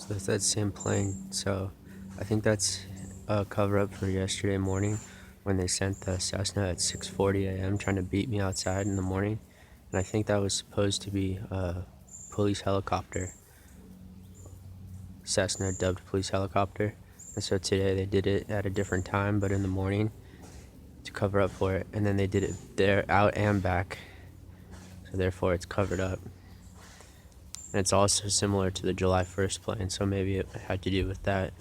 So that's that same plane. So I think that's a cover up for yesterday morning when they sent the Cessna at 6:40 a.m. trying to beat me outside in the morning. And I think that was supposed to be a police helicopter. Cessna dubbed police helicopter. And so today they did it at a different time, but in the morning to cover up for it. And then they did it there out and back. So therefore it's covered up. And it's also similar to the July 1st plane, so maybe it had to do with that.